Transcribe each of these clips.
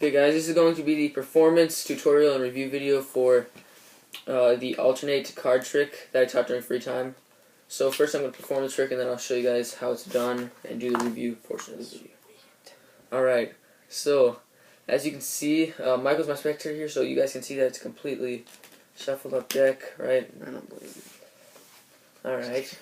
Okay guys, this is going to be the performance tutorial and review video for the alternate card trick that I taught during free time. So first I'm going to perform the trick and then I'll show you guys how it's done and do the review portion of the video. Alright, so as you can see, Michael's my spectator here, so you guys can see that it's completely shuffled up deck, right? I don't believe it. Alright,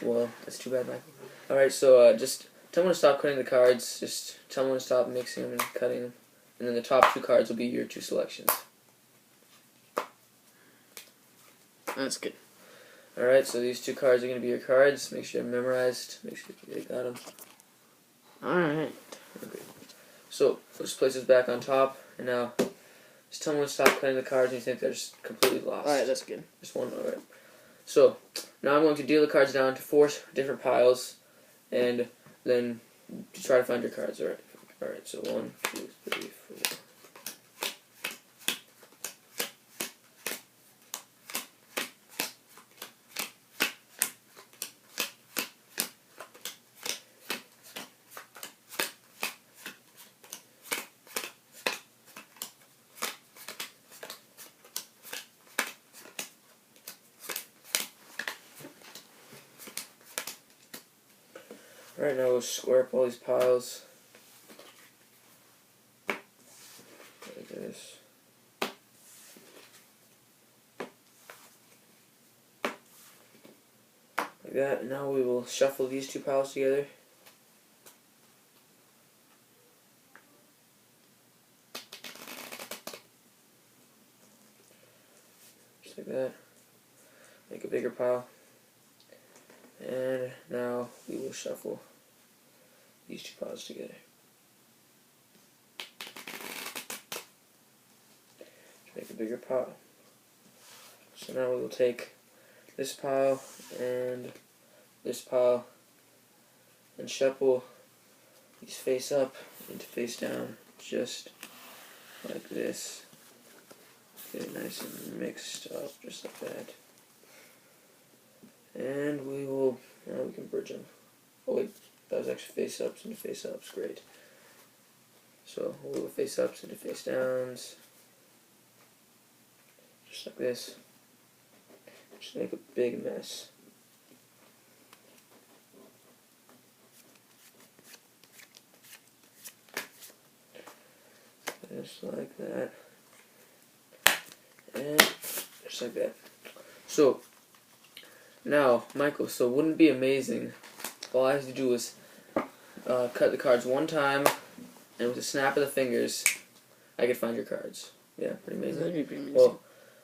well, that's too bad, Michael. Alright, so just tell me when to stop cutting the cards, just tell me when to stop mixing them and cutting them. And then the top two cards will be your two selections. That's good. Alright, so these two cards are going to be your cards. Make sure they're memorized. Make sure you got them. Alright. Okay. So, let's place this back on top. And now, just tell me when to stop cutting the cards and you think they're just completely lost. Alright, that's good. Just one, alright. So, now I'm going to deal the cards down to 4 different piles. And then try to find your cards, alright? Alright, so 1, 2, 3, 4. Alright, now we'll square up all these piles. Like this. Like that. And now we will shuffle these two piles together. Just like that. Make a bigger pile. And now we will shuffle these two piles together. Make a bigger pile. So now we will take this pile and shuffle these face up and face down, just like this. Get it nice and mixed up, just like that. And we will, now we can bridge them. Oh wait, that was actually face ups into face ups, great. So we'll go face ups into face downs. Just like this. Just make a big mess. Just like that. And just like that. So, now, Michael, so wouldn't it be amazing if all I have to do is cut the cards one time, and with a snap of the fingers, I could find your cards. Yeah, pretty amazing. That'd be pretty amazing. Well,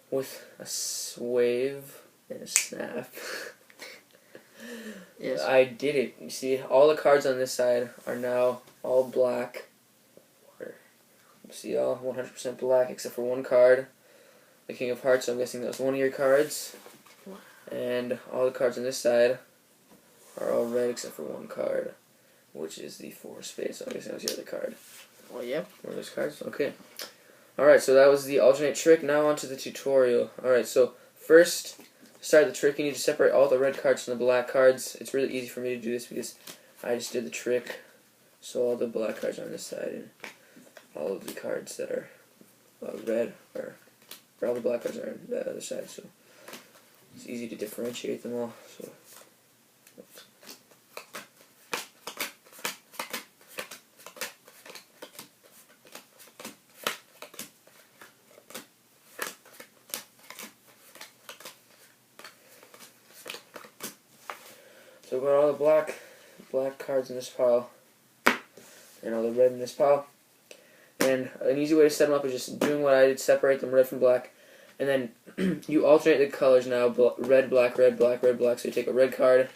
with a wave and a snap, yes. I did it. You see, all the cards on this side are now all black. See, all 100% black except for one card, the King of Hearts. So I'm guessing that was one of your cards. And all the cards on this side are all red except for one card, which is the 4 of spades. So I guess that was the other card. Well, yep. One of those cards? Okay. Alright, so that was the alternate trick. Now on to the tutorial. Alright, so first, to start the trick, you need to separate all the red cards from the black cards. It's really easy for me to do this because I just did the trick. So all the black cards are on this side, and all of the cards that are red are, or all the black cards are on the other side. So it's easy to differentiate them all. So we've got all the black cards in this pile, and all the red in this pile. And an easy way to set them up is just doing what I did, separate them red from black. And then you alternate the colors now, red, black, red, black, red, black. So you take a red card,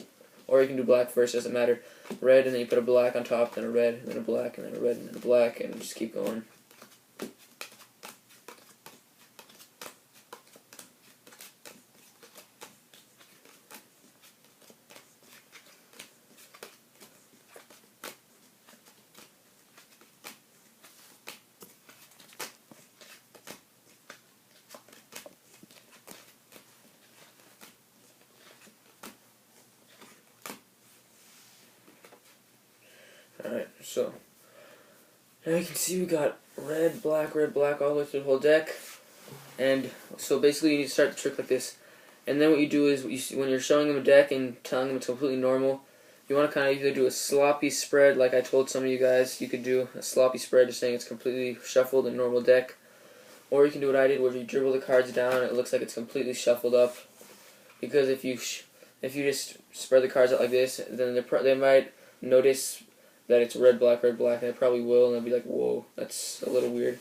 or you can do black first, doesn't matter. Red, and then you put a black on top, then a red, and then a black, and then a red, and then a black, and just keep going. Alright, so Now you can see we got red, black, all the way through the whole deck. And so basically you need to start the trick like this. And then what you do is, when you're showing them a deck and telling them it's completely normal, you want to kind of either do a sloppy spread, like I told some of you guys, you could do a sloppy spread just saying it's completely shuffled in normal deck. Or you can do what I did, where you dribble the cards down and it looks like it's completely shuffled up. Because if you just spread the cards out like this, then they might notice that it's red, black, and they probably will, and they'll be like, whoa, that's a little weird.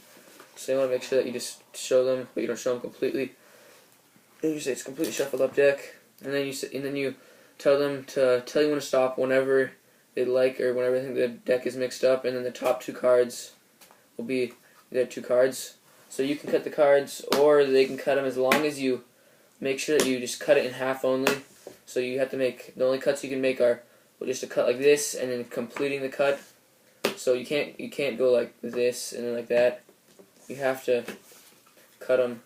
So you want to make sure that you just show them, but you don't show them completely. And you say it's completely shuffled up deck, and then you tell them to tell you when to stop whenever they like, or whenever they think the deck is mixed up, and then the top two cards will be their two cards. So you can cut the cards, or they can cut them, as long as you make sure that you just cut it in half only. So you have to make, the only cuts you can make are just a cut like this, and then completing the cut. So you can't go like this and then like that. You have to cut them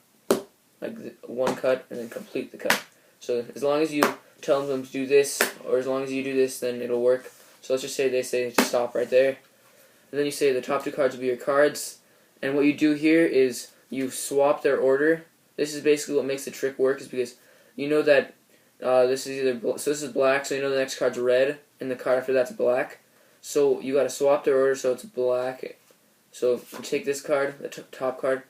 like one cut and then complete the cut. So as long as you tell them to do this, or as long as you do this, then it'll work. So let's just say they say to stop right there. And then you say the top two cards will be your cards. And what you do here is you swap their order. This is basically what makes the trick work, is because you know that this is this is black, so you know the next card's red, and the card after that's black. So you got to swap their order so it's black. So you take this card, the top card.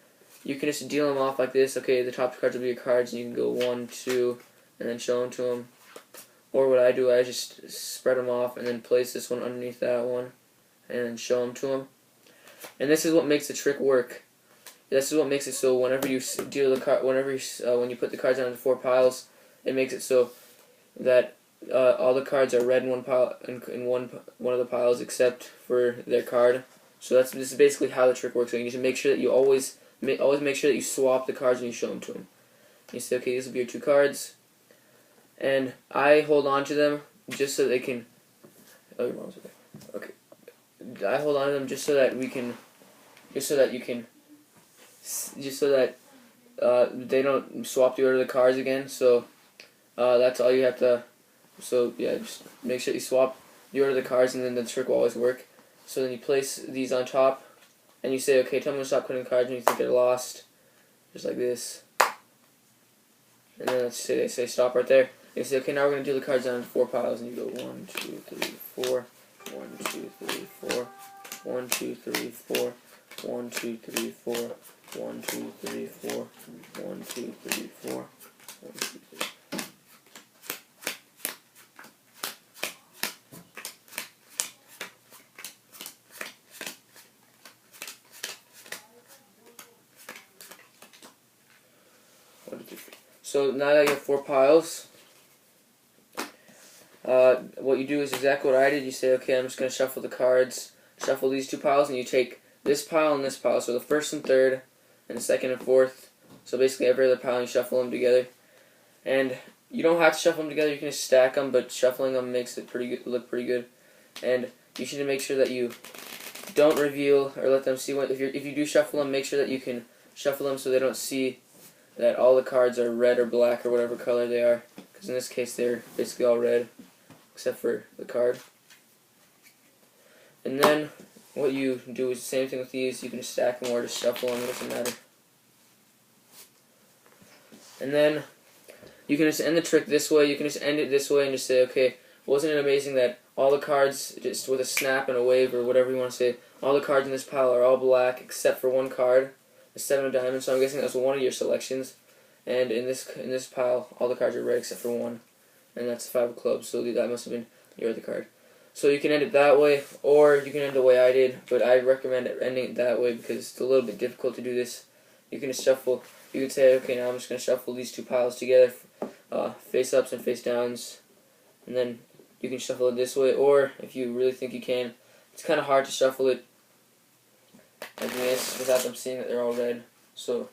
You can just deal them off like this. Okay, the top two cards will be your cards, and you can go 1, 2, and then show them to them. Or what I do, I just spread them off and then place this one underneath that one, and then show them to them. And this is what makes the trick work. This is what makes it so whenever you deal the card, when you put the cards down into 4 piles, it makes it so that all the cards are red in one pile, in one of the piles, except for their card. So this is basically how the trick works. So you need to make sure that you always make sure that you swap the cards when you show them to them. You say, okay, these will be your 2 cards, and I hold on to them just so they can. Oh, your mom's okay. Okay, I hold on to them just so that we can, just so that they don't swap the order of the cards again. So that's all you have to. So yeah, just make sure you swap the order of the cards, and then the trick will always work. So then you place these on top, and you say, okay, tell me to stop putting cards when you think they're lost, just like this. And then let's say they say stop right there. You say, okay, now we're gonna do the cards down into 4 piles, and you go 1, 2, 3, 4, 1, 2, 3, 4, 1, 2, 3, 4, 1, 2, 3, 4, 1, 2, 3, 4, 1, 2, 3, 4, 1, 2, 3. So now that you have 4 piles, what you do is exactly what I did. You say, okay, I'm just going to shuffle the cards, shuffle these 2 piles, and you take this pile and this pile. So the first and third, and the second and fourth. So basically every other pile, you shuffle them together. And you don't have to shuffle them together, you can just stack them, but shuffling them makes it look pretty good. And you should make sure that you don't reveal or let them see what, if you do shuffle them, make sure that you can shuffle them so they don't see that all the cards are red or black or whatever color they are, because in this case they're basically all red except for the card. And then what you do is the same thing with these. You can just stack them or just shuffle them, it doesn't matter. And then you can just end the trick this way. You can just end it this way and just say, okay, wasn't it amazing that all the cards, just with a snap and a wave or whatever you want to say, all the cards in this pile are all black except for one card, the 7 of diamonds. So I'm guessing that's one of your selections. And in this pile, all the cards are red except for one, and that's the 5 of clubs. So that must have been your other card. So you can end it that way, or you can end the way I did. But I recommend ending it that way because it's a little bit difficult to do this. You can just shuffle. You can say, okay, now I'm just going to shuffle these 2 piles together, face ups and face downs, and then you can shuffle it this way. Or if you really think you can, it's kind of hard to shuffle it like this without them seeing that they're all red. So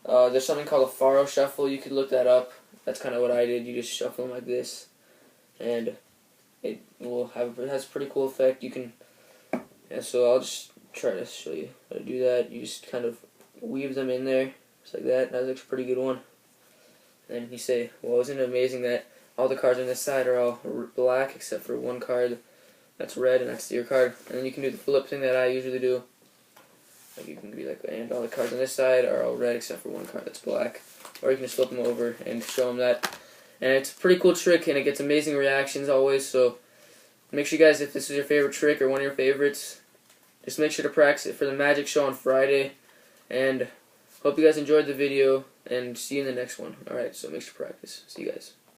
there's something called a faro shuffle. You could look that up. That's kind of what I did. You just shuffle them like this, and it has a pretty cool effect. You can, yeah. So I'll just try to show you how to do that. You just kind of weave them in there, just like that. That looks a pretty good one. And you say, well, isn't it amazing that all the cards on this side are all black except for one card that's red, and that's your card. And then you can do the flip thing that I usually do. Like you can be like, and all the cards on this side are all red except for one card that's black. Or you can just flip them over and show them that. And it's a pretty cool trick, and it gets amazing reactions always. So make sure you guys, if this is your favorite trick or one of your favorites, just make sure to practice it for the magic show on Friday. And hope you guys enjoyed the video, and see you in the next one. Alright, so make sure to practice. See you guys.